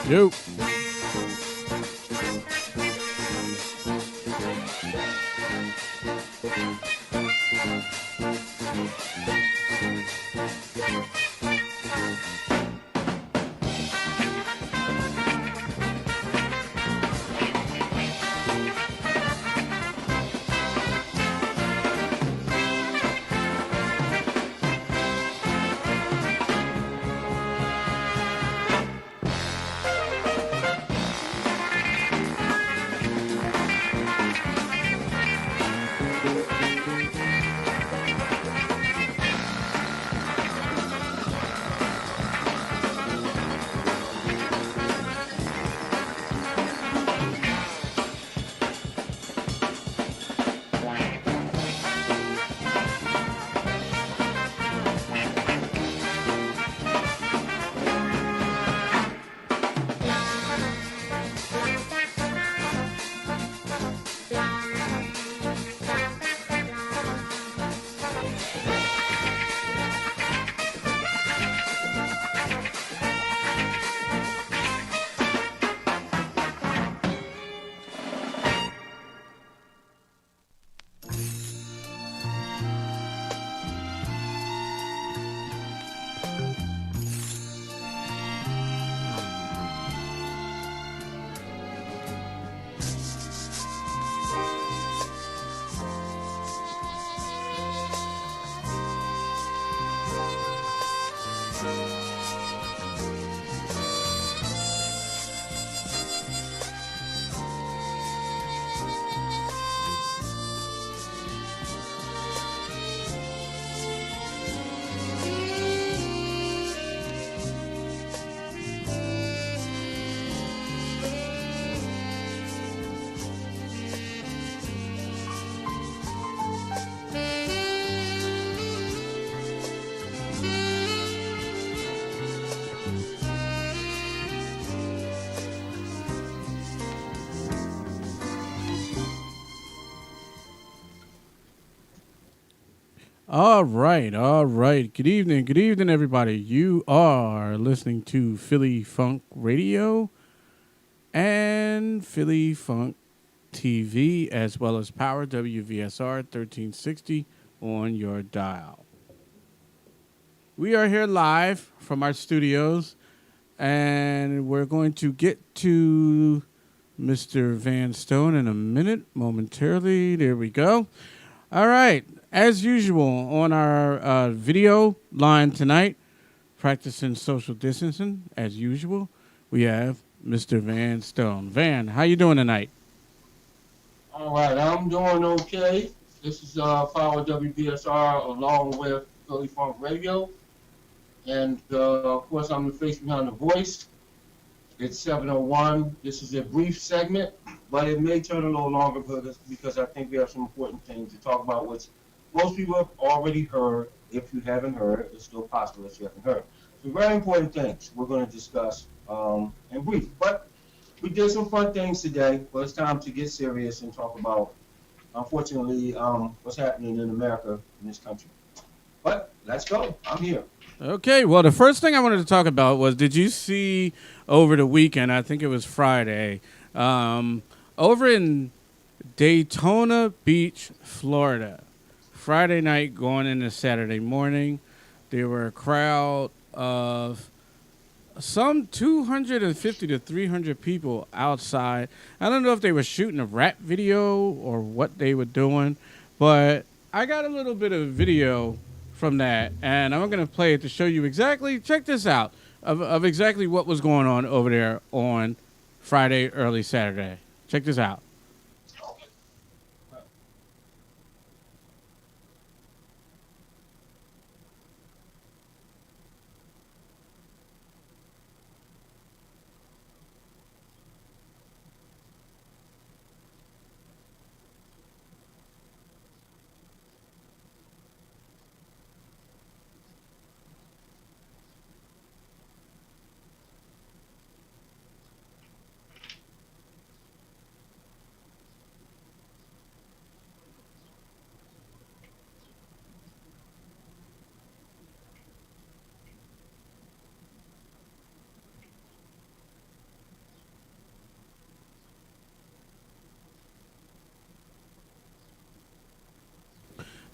Yo. All right, all right. Good evening, everybody. You are listening to Philly Funk Radio and Philly Funk TV, as well as Power WVSR 1360 on your dial. We are here live from our studios, and we're going to get to Mr. Van Stone in a minute, momentarily. There we go. All right. As usual, on our video line tonight, practicing social distancing, as usual, we have Mr. Van Stone. Van, how you doing tonight? All right, I'm doing okay. This is Power WBSR along with Philly Funk Radio. And of course, I'm the face behind the voice. It's 7:01. This is a brief segment, but it may turn a little longer because I think we have some important things to talk about, which most people have already heard. If you haven't heard, it's still possible that you haven't heard. So very important things we're going to discuss in brief. But we did some fun things today, but it's time to get serious and talk about, unfortunately, what's happening in America, in this country. But let's go. I'm here. Okay, well, the first thing I wanted to talk about was, did you see over the weekend, I think it was Friday, over in Daytona Beach, Florida, Friday night going into Saturday morning, there were a crowd of some 250 to 300 people outside. I don't know if they were shooting a rap video or what they were doing, but I got a little bit of video from that, and I'm going to play it to show you exactly, check this out, of exactly what was going on over there on Friday, early Saturday. Check this out.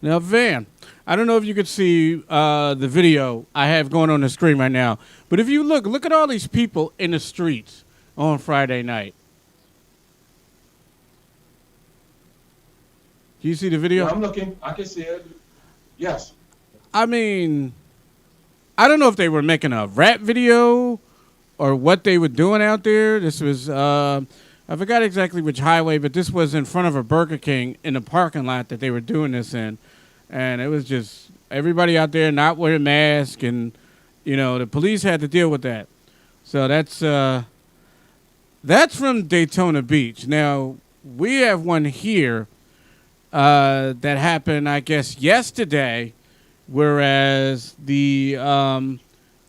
Now, Van, I don't know if you could see the video I have going on the screen right now, but if you look at all these people in the streets on Friday night. Do you see the Yeah, video? I'm looking. I can see it. Yes. I mean, I don't know if they were making a rap video or what they were doing out there. This was, I forgot exactly which highway, but this was in front of a Burger King in the parking lot that they were doing this in. And it was just everybody out there not wearing masks, and, the police had to deal with that. So that's from Daytona Beach. Now, we have one here that happened, I guess, yesterday, whereas it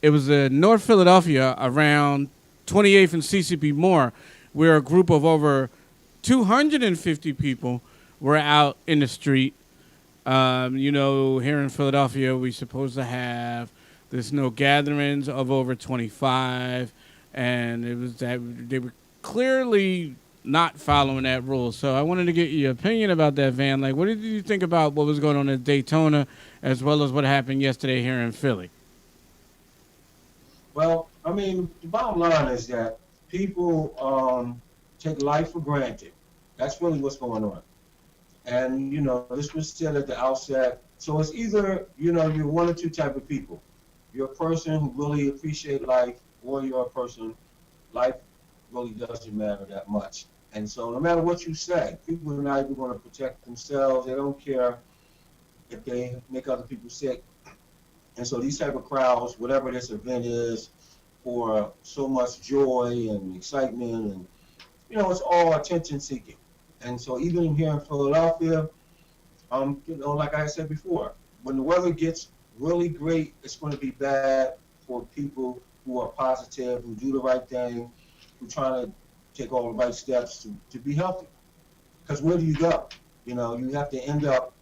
was in North Philadelphia around 28th and CCP Moore, where a group of over 250 people were out in the street. Here in Philadelphia, we supposed to have there's no gatherings of over 25, and it was that they were clearly not following that rule. So I wanted to get your opinion about that, Van. Like, what did you think about what was going on in Daytona, as well as what happened yesterday here in Philly? Well, I mean, the bottom line is that people take life for granted. That's really what's going on. And, this was said at the outset. So it's either, you're one or two type of people. You're a person who really appreciate life, or you're a person, life really doesn't matter that much. And so no matter what you say, people are not even going to protect themselves. They don't care if they make other people sick. And so these type of crowds, whatever this event is, for so much joy and excitement, and it's all attention seeking. And so even here in Philadelphia, like I said before, when the weather gets really great, it's going to be bad for people who are positive, who do the right thing, who trying to take all the right steps to be healthy. Because where do you go? You have to end up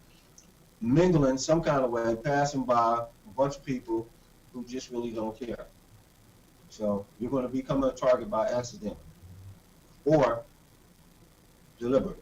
mingling some kind of way, passing by a bunch of people who just really don't care. So you're going to become a target by accident or deliberate.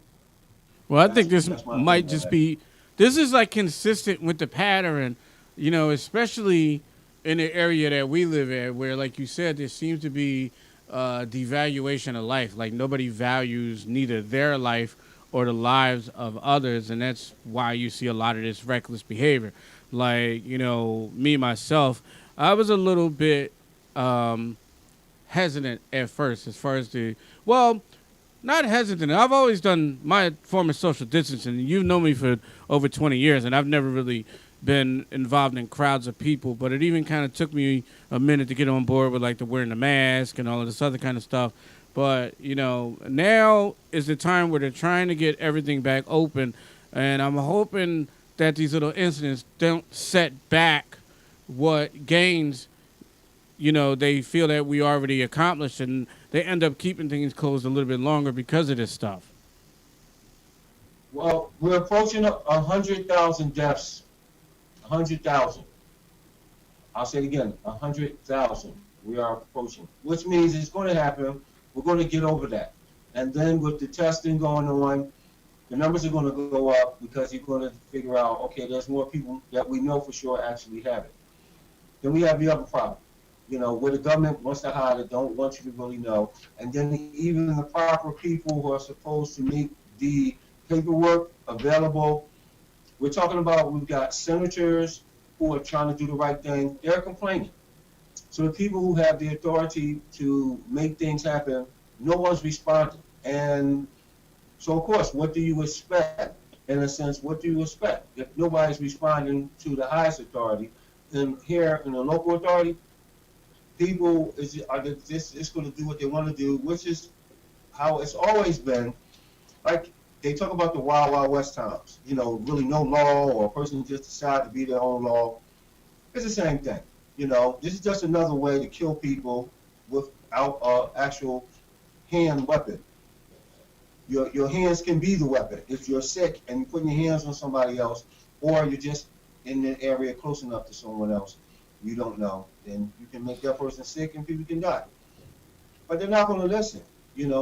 Well, I think this might just be, this is like consistent with the pattern, especially in the area that we live in, where, like you said, there seems to be devaluation of life. Like, nobody values neither their life or the lives of others, and that's why you see a lot of this reckless behavior. Like, me, myself, I was a little bit hesitant at first as far as not hesitant. I've always done my form of social distancing. You've known me for over 20 years, and I've never really been involved in crowds of people. But it even kind of took me a minute to get on board with, like, the wearing the mask and all of this other kind of stuff. But, now is the time where they're trying to get everything back open. And I'm hoping that these little incidents don't set back what gains, they feel that we already accomplished, and they end up keeping things closed a little bit longer because of this stuff. Well, we're approaching 100,000 deaths. 100,000. I'll say it again, 100,000. We are approaching, which means it's going to happen. We're going to get over that. And then with the testing going on, the numbers are going to go up because you're going to figure out, okay, there's more people that we know for sure actually have it. Then we have the other problem. Where the government wants to hide it, don't want you to really know. And then even the proper people who are supposed to make the paperwork available, we're talking about, we've got senators who are trying to do the right thing. They're complaining. So the people who have the authority to make things happen, no one's responding. And so, of course, what do you expect? In a sense, what do you expect? If nobody's responding to the highest authority, then here in the local authority, people are just going to do what they want to do, which is how it's always been. Like, they talk about the Wild Wild West times, really no law, or a person just decide to be their own law. It's the same thing. This is just another way to kill people without an actual hand weapon. Your hands can be the weapon. If you're sick and you're putting your hands on somebody else, or you're just in the area close enough to someone else you don't know, then you can make that person sick and people can die. But they're not going to listen,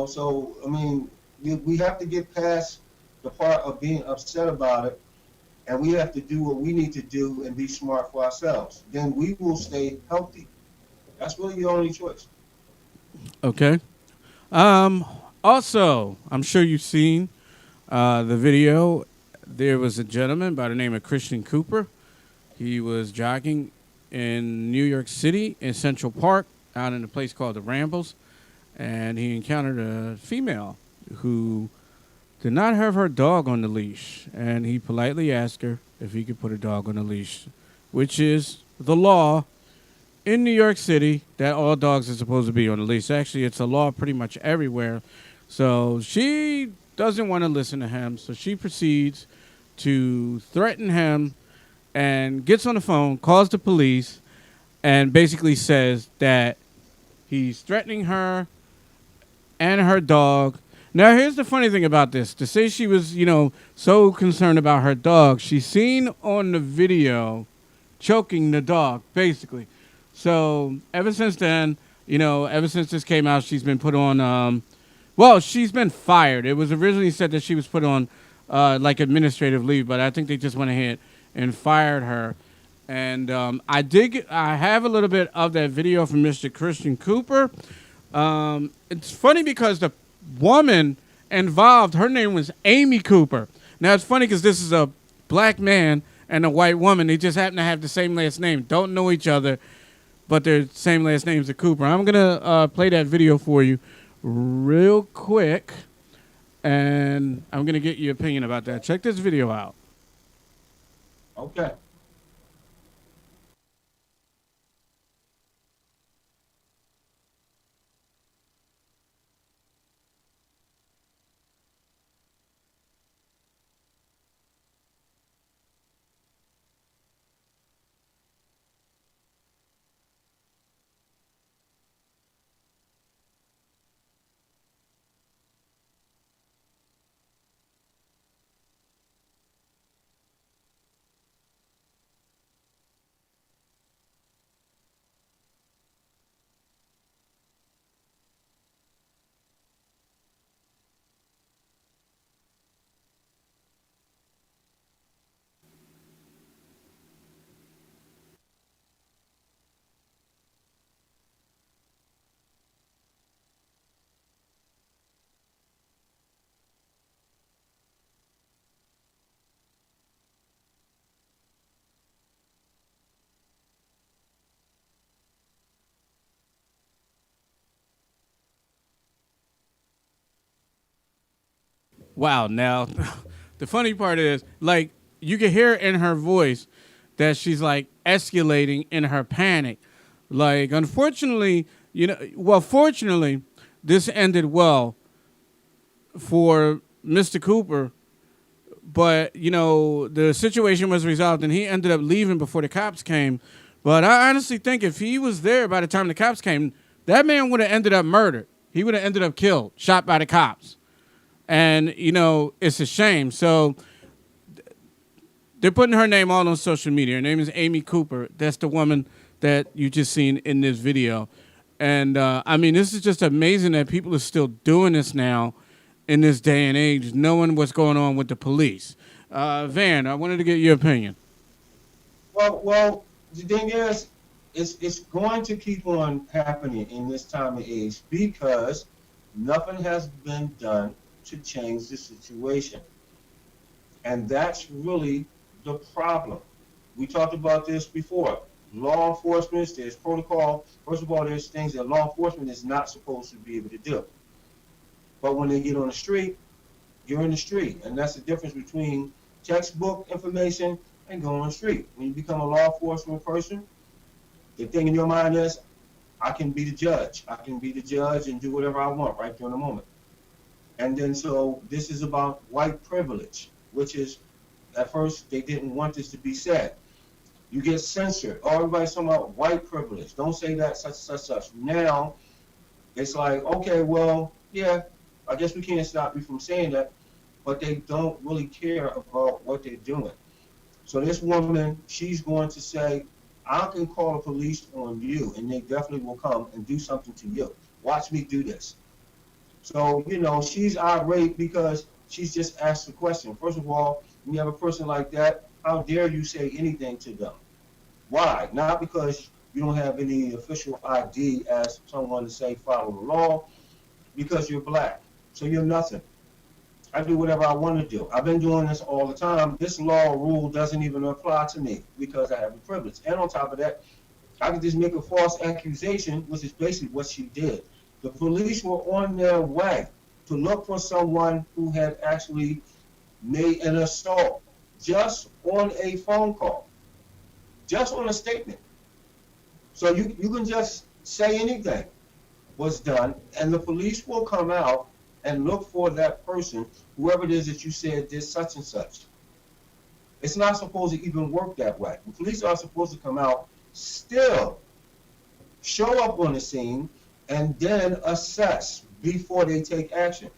So, I mean, we have to get past the part of being upset about it and we have to do what we need to do and be smart for ourselves. Then we will stay healthy. That's really the only choice. Okay. Um. Also, I'm sure you've seen the video. There was a gentleman by the name of Christian Cooper. He was jogging in New York City in Central Park, out in a place called the Rambles, and he encountered a female who did not have her dog on the leash, and he politely asked her if he could put her dog on the leash, which is the law in New York City that all dogs are supposed to be on the leash. Actually, it's a law pretty much everywhere. So she doesn't want to listen to him, so she proceeds to threaten him and gets on the phone, calls the police, and basically says that he's threatening her and her dog. Now, here's the funny thing about this. To say she was, so concerned about her dog, she's seen on the video choking the dog, basically. So ever since then, ever since this came out, she's been put on, she's been fired. It was originally said that she was put on, administrative leave, but I think they just went ahead and fired her. And I have a little bit of that video from Mr. Christian Cooper. It's funny because the woman involved, her name was Amy Cooper. Now, it's funny because this is a black man and a white woman. They just happen to have the same last name. Don't know each other, but their same last names are Cooper. I'm going to play that video for you real quick, and I'm going to get your opinion about that. Check this video out. Okay. Wow. Now, the funny part is, you can hear in her voice that she's, escalating in her panic. Unfortunately, fortunately, this ended well for Mr. Cooper. But, the situation was resolved, and he ended up leaving before the cops came. But I honestly think if he was there by the time the cops came, that man would have ended up murdered. He would have ended up killed, shot by the cops. And, it's a shame. So they're putting her name all on social media. Her name is Amy Cooper. That's the woman that you just seen in this video. And, this is just amazing that people are still doing this now in this day and age, knowing what's going on with the police. Van, I wanted to get your opinion. Well, the thing is, it's going to keep on happening in this time of age because nothing has been done to change the situation. And that's really the problem. We talked about this before. Law enforcement, there's protocol. First of all, there's things that law enforcement is not supposed to be able to do. But when they get on the street, you're in the street. And that's the difference between textbook information and going on the street. When you become a law enforcement person, the thing in your mind is, I can be the judge. I can be the judge and do whatever I want right there in the moment. And then so this is about white privilege, which is, at first, they didn't want this to be said. You get censored. Oh, everybody's talking about white privilege. Don't say that, such. Now, it's like, okay, well, yeah, I guess we can't stop you from saying that, but they don't really care about what they're doing. So this woman, she's going to say, I can call the police on you, and they definitely will come and do something to you. Watch me do this. So, she's irate because she's just asked the question. First of all, when you have a person like that, how dare you say anything to them? Why? Not because you don't have any official ID as someone to say follow the law, because you're black. So you're nothing. I do whatever I want to do. I've been doing this all the time. This law rule doesn't even apply to me because I have a privilege. And on top of that, I could just make a false accusation, which is basically what she did. The police were on their way to look for someone who had actually made an assault just on a phone call, just on a statement. So you can just say anything was done, and the police will come out and look for that person, whoever it is that you said did such and such. It's not supposed to even work that way. The police are supposed to come out, still show up on the scene, and then assess before they take action.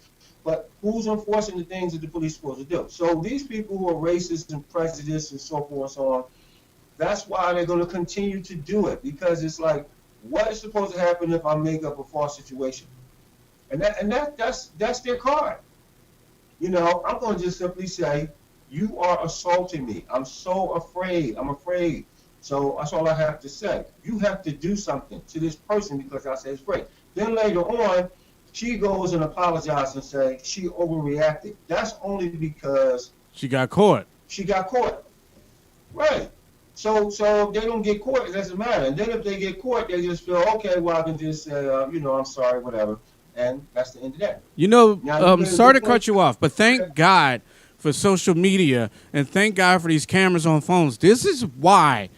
But who's enforcing the things that the police are supposed to do? So these people who are racist and prejudiced and so forth and so on, that's why they're going to continue to do it, because it's like, what is supposed to happen if I make up a false situation? And that's their card. You know, I'm going to just simply say, you are assaulting me. I'm so afraid. I'm afraid. So that's all I have to say. You have to do something to this person because I said it's great. Then later on, she goes and apologizes and say she overreacted. That's only because she got caught. She got caught. Right. So if they don't get caught, it doesn't matter. And then if they get caught, they just feel, okay, well, I can just say, I'm sorry, whatever. And that's the end of that. You know, sorry to cut you off, but thank God for social media and thank God for these cameras on phones. This is why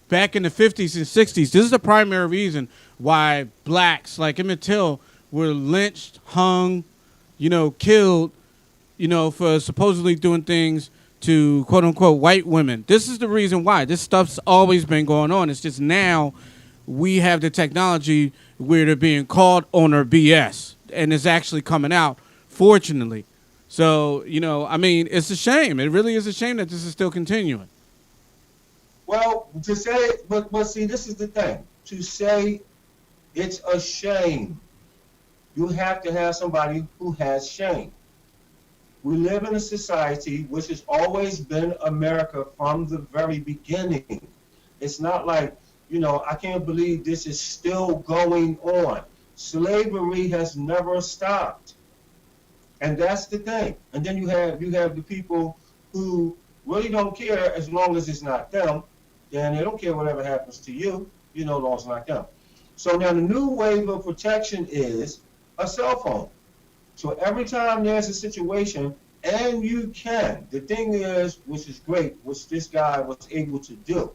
back in the 50s and 60s, this is the primary reason why blacks like Emmett Till were lynched, hung, killed, for supposedly doing things to quote unquote white women. This is the reason why. This stuff's always been going on. It's just now we have the technology where they're being called on their BS and it's actually coming out, fortunately. So, it's a shame. It really is a shame that this is still continuing. Well, to say, but see, this is the thing. To say it's a shame, you have to have somebody who has shame. We live in a society which has always been America from the very beginning. It's not like, I can't believe this is still going on. Slavery has never stopped. And that's the thing. And then you have the people who really don't care as long as it's not them. Then they don't care whatever happens to you, as long as it's not them. So now the new wave of protection is a cell phone. So every time there's a situation, and you can, the thing is, which is great, which this guy was able to do,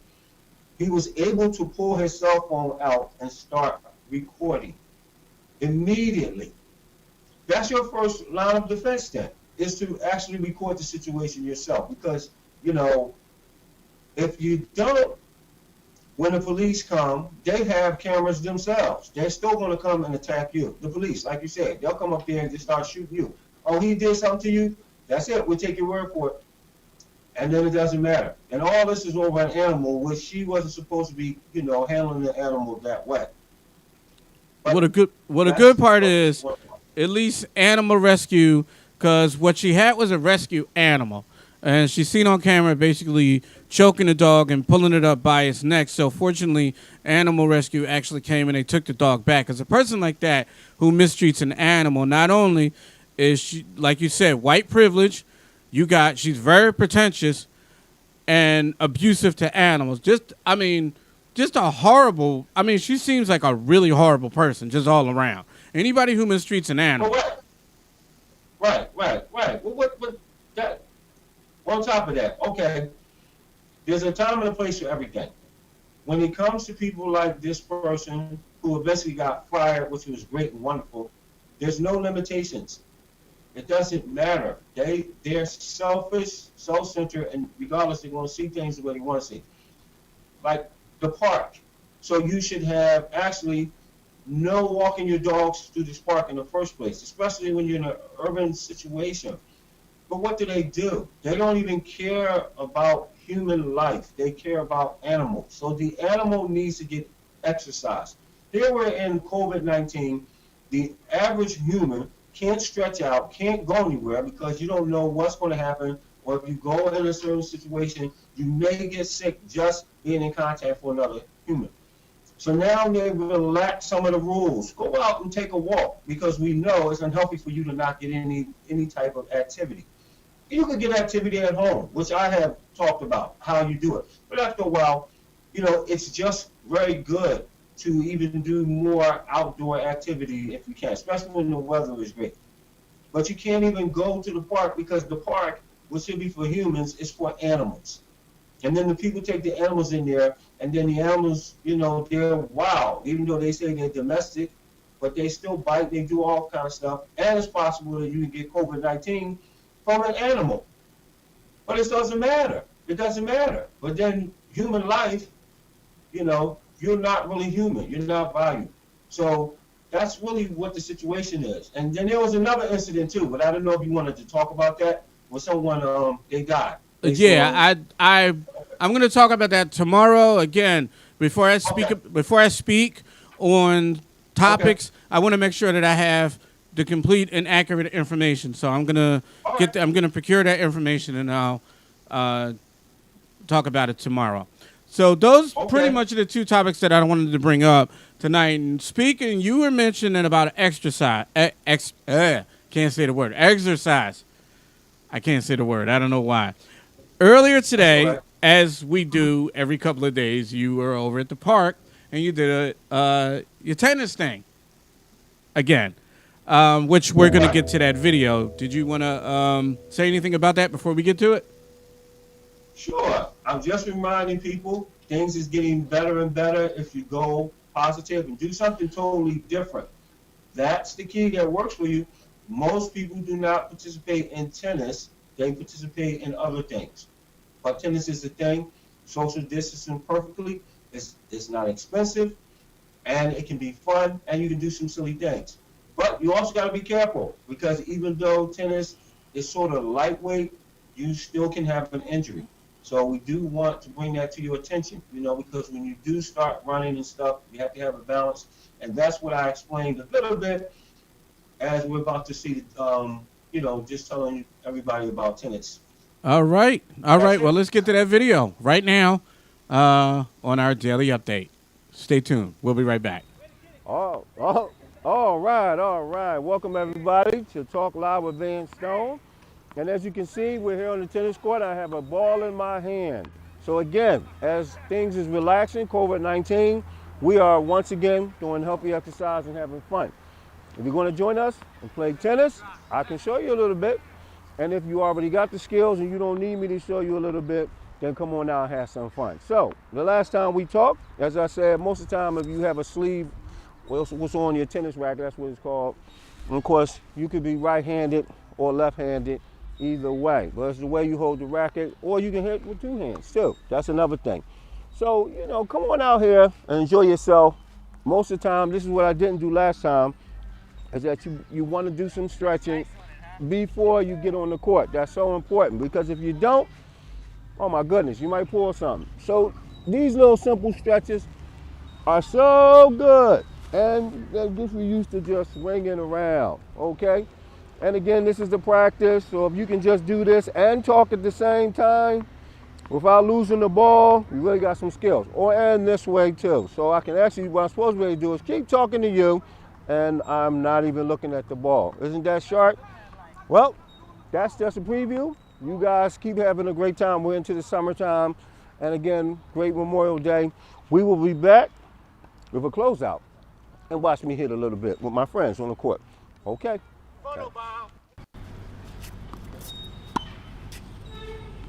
he was able to pull his cell phone out and start recording immediately. That's your first line of defense then, is to actually record the situation yourself. Because, if you don't, when the police come, they have cameras themselves. They're still going to come and attack you. The police, like you said, they'll come up there and just start shooting you. Oh, he did something to you? That's it. We'll take your word for it. And then it doesn't matter. And all this is over an animal, which she wasn't supposed to be, handling the animal that way. But what a good part is, at least animal rescue, because what she had was a rescue animal. And she's seen on camera basically choking the dog and pulling it up by its neck. So fortunately, Animal Rescue actually came and they took the dog back. Because a person like that who mistreats an animal, not only is she, like you said, white privilege, she's very pretentious and abusive to animals. Just a horrible, she seems like a really horrible person just all around. Anybody who mistreats an animal. Right. Well, what that, on top of that, okay, there's a time and a place for everything. When it comes to people like this person who eventually got fired, which was great and wonderful, there's no limitations. It doesn't matter. They're selfish, self-centered, and regardless, they're going to see things the way they want to see. Like the park. So you should have actually no walking your dogs through this park in the first place, especially when you're in an urban situation. But what do? They don't even care about human life. They care about animals. So the animal needs to get exercise. Here we're in COVID-19. The average human can't stretch out, can't go anywhere because you don't know what's going to happen or if you go in a certain situation, you may get sick just being in contact with another human. So now they relax some of the rules. Go out and take a walk because we know it's unhealthy for you to not get any type of activity. You can get activity at home, which I have talked about how you do it. But after a while, it's just very good to even do more outdoor activity if you can, especially when the weather is great. But you can't even go to the park because the park, which should be for humans, is for animals. And then the people take the animals in there, and then the animals, they're wild, even though they say they're domestic, but they still bite, they do all kind of stuff. And it's possible that you can get COVID-19 from an animal. But it doesn't matter. It doesn't matter. But then human life, you're not really human. You're not valued. So that's really what the situation is. And then there was another incident too, but I don't know if you wanted to talk about that. Where someone, they died. I'm going to talk about that tomorrow. Again, before I speak on topics, I want to make sure that I have the complete and accurate information. So I'm going to procure that information, and I'll talk about it tomorrow. So those pretty much are the two topics that I wanted to bring up tonight. And speaking, you were mentioning about exercise. Can't say the word. Exercise. I can't say the word. I don't know why. Earlier today, as we do every couple of days, you were over at the park and you did your tennis thing again, which we're going to get to that video. Did you want to say anything about that before we get to it? Sure. I'm just reminding people things is getting better and better if you go positive and do something totally different. That's the key that works for you. Most people do not participate in tennis. They participate in other things. But tennis is the thing. Social distancing perfectly. It's not expensive, and it can be fun, and you can do some silly things. But you also got to be careful because even though tennis is sort of lightweight, you still can have an injury. So we do want to bring that to your attention, because when you do start running and stuff, you have to have a balance. And that's what I explained a little bit as we're about to see, just telling everybody about tennis. All right. Well, let's get to that video right now on our daily update. Stay tuned. We'll be right back. All right. Welcome, everybody, to Talk Live with Van Stone. And as you can see, we're here on the tennis court. I have a ball in my hand. So again, as things is relaxing, COVID-19, we are once again doing healthy exercise and having fun. If you're going to join us and play tennis, I can show you a little bit. And if you already got the skills and you don't need me to show you a little bit, then come on out and have some fun. So the last time we talked, as I said, most of the time if you have a sleeve, what's on your tennis racket, that's what it's called. And of course, you could be right-handed or left-handed, either way. But it's the way you hold the racket, or you can hit with two hands too. That's another thing. So, come on out here and enjoy yourself. Most of the time, this is what I didn't do last time, is that you want to do some stretching before you get on the court. That's so important because if you don't, oh my goodness, you might pull something. So these little simple stretches are so good, and that gets you used to just swinging around, okay? And again, this is the practice, so if you can just do this and talk at the same time without losing the ball, you really got some skills. And this way too. So I can actually, what I'm supposed to really do is keep talking to you, and I'm not even looking at the ball. Isn't that sharp? Well, that's just a preview. You guys keep having a great time. We're into the summertime. And again, great Memorial Day. We will be back with a closeout. And watch me hit a little bit with my friends on the court. Okay? Photo bomb.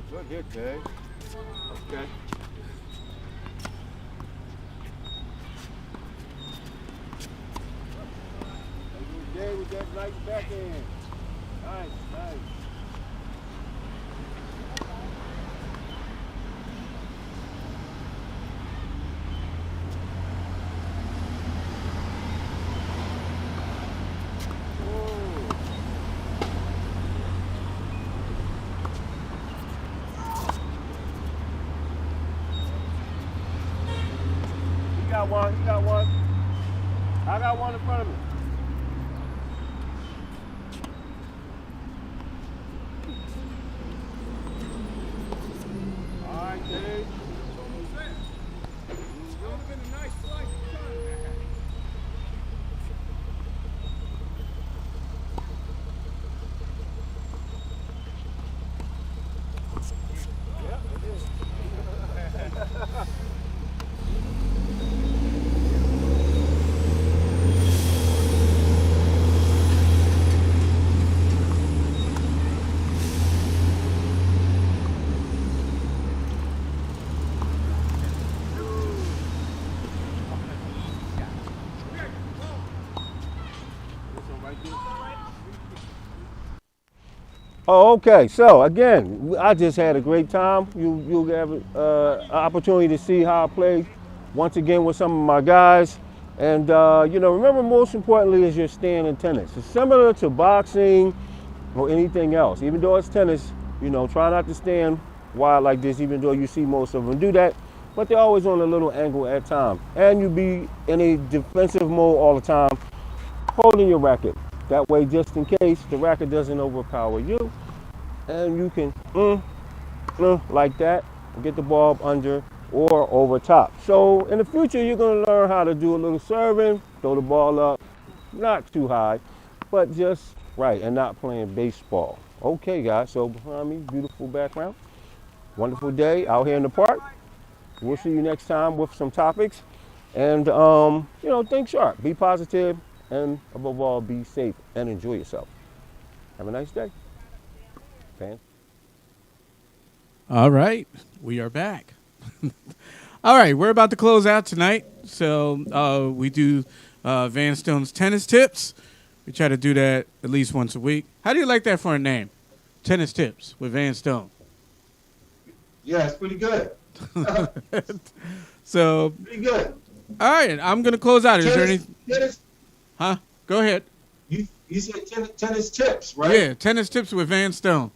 Good hit, Dave. Okay. Dave with that nice backhand. Nice. You got one. I got one in front of me. Oh, okay. So again, I just had a great time. You'll have an opportunity to see how I play once again with some of my guys. And remember, most importantly, is your stand in tennis. It's similar to boxing or anything else. Even though it's tennis, try not to stand wide like this. Even though you see most of them do that, but they're always on a little angle at time. And you be in a defensive mode all the time, holding your racket. That way, just in case the racket doesn't overpower you, and you can like that, get the ball up under or over top. So in the future, you're going to learn how to do a little serving, throw the ball up, not too high, but just right, and not playing baseball. Okay, guys, so behind me, beautiful background. Wonderful day out here in the park. We'll see you next time with some topics. And, think sharp, be positive, and above all, be safe and enjoy yourself. Have a nice day. Fans. All right, we are back. All right, we're about to close out tonight. So we do Van Stone's tennis tips. We try to do that at least once a week. How do you like that for a name? Tennis tips with Van Stone. Yeah, it's pretty good. So, Pretty good. all right, I'm going to close out. Is there any? Tennis, Huh? Go ahead. you said tennis tips, right? Yeah, tennis tips with Van Stone.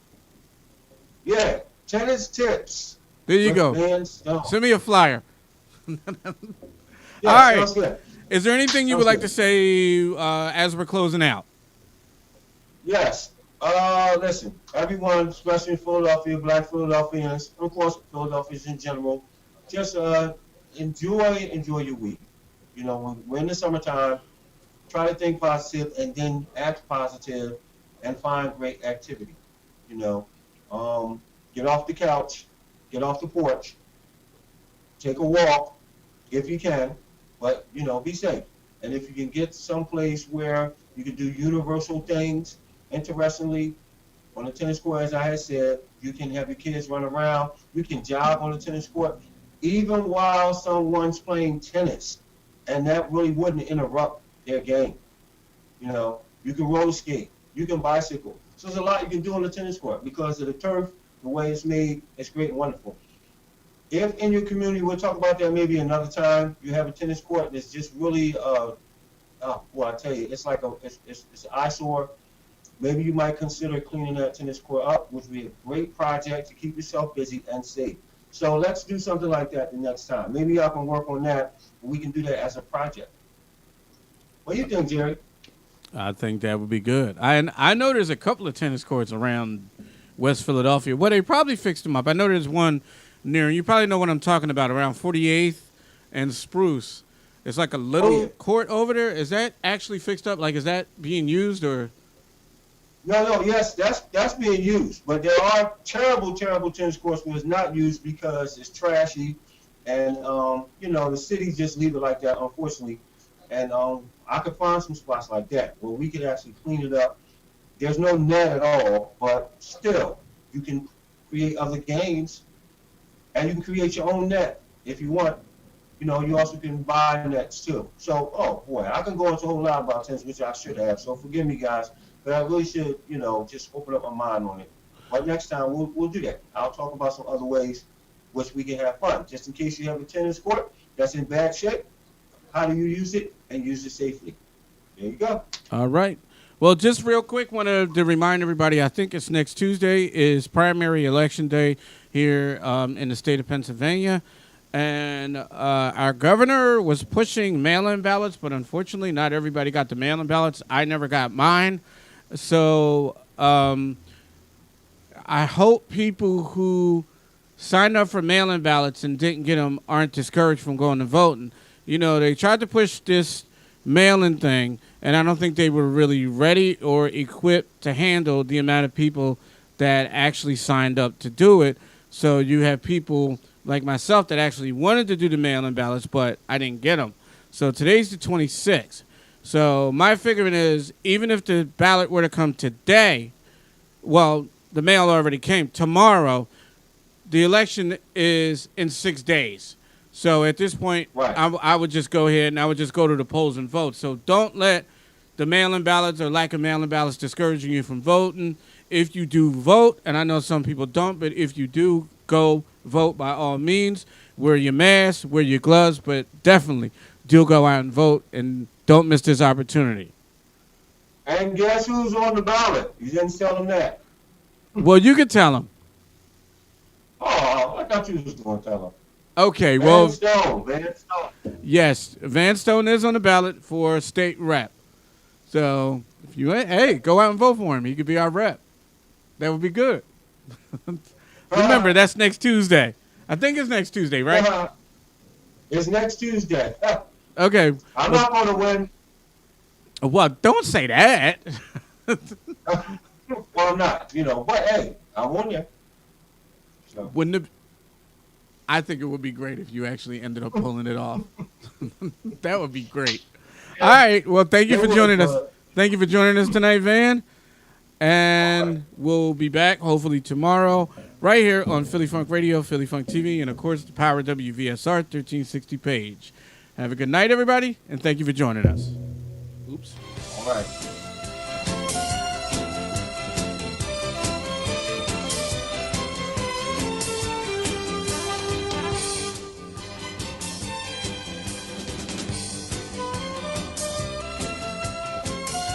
Yeah, tennis tips. There you with go. Van Stone. Send me a flyer. Yeah, all right. sounds good. Is there anything you would like to say as we're closing out? Yes. Listen, everyone, especially in Philadelphia, Black Philadelphians, of course, Philadelphians in general, just enjoy your week. We're in the summertime. Try to think positive and then act positive and find great activity. Get off the couch, get off the porch, take a walk if you can, but be safe. And if you can get someplace where you can do universal things, interestingly, on the tennis court, as I had said, you can have your kids run around, you can jog on the tennis court, even while someone's playing tennis, and that really wouldn't interrupt their game. You can roller skate, you can bicycle. So there's a lot you can do on the tennis court because of the turf, the way it's made, it's great and wonderful. If in your community, we'll talk about that maybe another time, you have a tennis court that's just really, I tell you, it's like it's an eyesore. Maybe you might consider cleaning that tennis court up, which would be a great project to keep yourself busy and safe. So let's do something like that the next time. Maybe I can work on that, and we can do that as a project. What do you think, Jerry? I think that would be good. I know there's a couple of tennis courts around West Philadelphia. Well, they probably fixed them up. I know there's one near, you probably know what I'm talking about, around 48th and Spruce. It's like a little court over there. Is that actually fixed up? Like, is that being used or? No, yes, that's being used. But there are terrible tennis courts where it's not used because it's trashy. And, the city just leave it like that, unfortunately. And I could find some spots like that where we could actually clean it up. There's no net at all, but still, you can create other games, and you can create your own net if you want. You also can buy nets too. So, oh boy, I can go into a whole lot about tennis, which I should have. So forgive me, guys, but I really should, just open up my mind on it. But next time we'll do that. I'll talk about some other ways which we can have fun. Just in case you have a tennis court that's in bad shape, how do you use it and use it safely? There you go. All right. Well, just real quick, wanted to remind everybody, I think it's next Tuesday is primary election day here in the state of Pennsylvania. And our governor was pushing mail-in ballots, but unfortunately not everybody got the mail-in ballots. I never got mine. So I hope people who signed up for mail-in ballots and didn't get them aren't discouraged from going to voting. They tried to push this mail-in thing, and I don't think they were really ready or equipped to handle the amount of people that actually signed up to do it. So you have people like myself that actually wanted to do the mail-in ballots, but I didn't get them. So today's the 26th. So my figuring is, even if the ballot were to come today, well, the mail already came. Tomorrow, the election is in 6 days. So at this point, Right. I would just go ahead and I would just go to the polls and vote. So don't let the mail-in ballots or lack of mail-in ballots discouraging you from voting. if you do vote, and I know some people don't, but if you do go vote by all means, wear your mask, wear your gloves, but definitely do go out and vote and don't miss this opportunity. And guess who's on the ballot? You didn't tell them that. Well, you can tell them. Oh, I thought you was going to tell them. Okay, well, Van Stone. yes, Van Stone is on the ballot for state rep. So, if you go out and vote for him. He could be our rep. That would be good. Remember, that's next Tuesday. I think it's next Tuesday, right? It's next Tuesday. Okay. I'm not going to win. Well, don't say that. Well, I'm not, but hey, I won you. So. Wouldn't it? I think it would be great if you actually ended up pulling it off. That would be great. All right. Well, thank you for joining us. Thank you for joining us tonight, Van. And we'll be back hopefully tomorrow right here on Philly Funk Radio, Philly Funk TV, and, of course, the Power WVSR 1360 page. Have a good night, everybody, and thank you for joining us. Oops. All right.